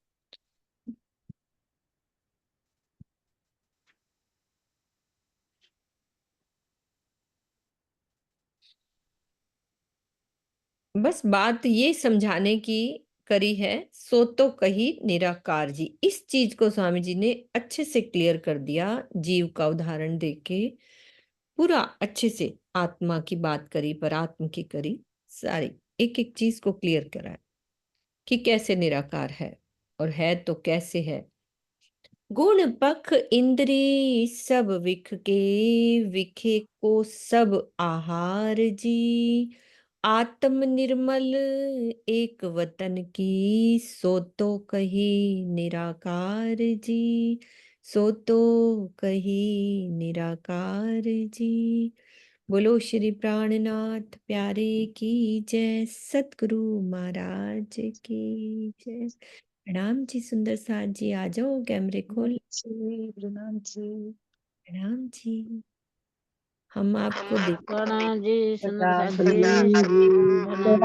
बस बात ये समझाने की करी है, सो तो कही निराकार जी, इस चीज को स्वामी जी ने अच्छे से क्लियर कर दिया, जीव का उदाहरण देके पूरा अच्छे से आत्मा की बात करी, परात्म की करी, सारी एक एक चीज को क्लियर करा कि कैसे निराकार है और है तो कैसे है। गुण पख इंद्री सब विख के, विखे को सब आहार जी। आत्म निर्मल एक वतन की, सो तो कही निराकार जी, सो तो कही निराकार जी। बोलो श्री प्राणनाथ प्यारे की जय, सतगुरु महाराज की जय। प्रणाम जी सुंदर साथ जी, आ जाओ कैमरे खोल। प्रणाम जी। प्रणाम जी, हम आपको देख प्रणाम जी सुंदर प्रणाम साथ जी, जी। प्रणाम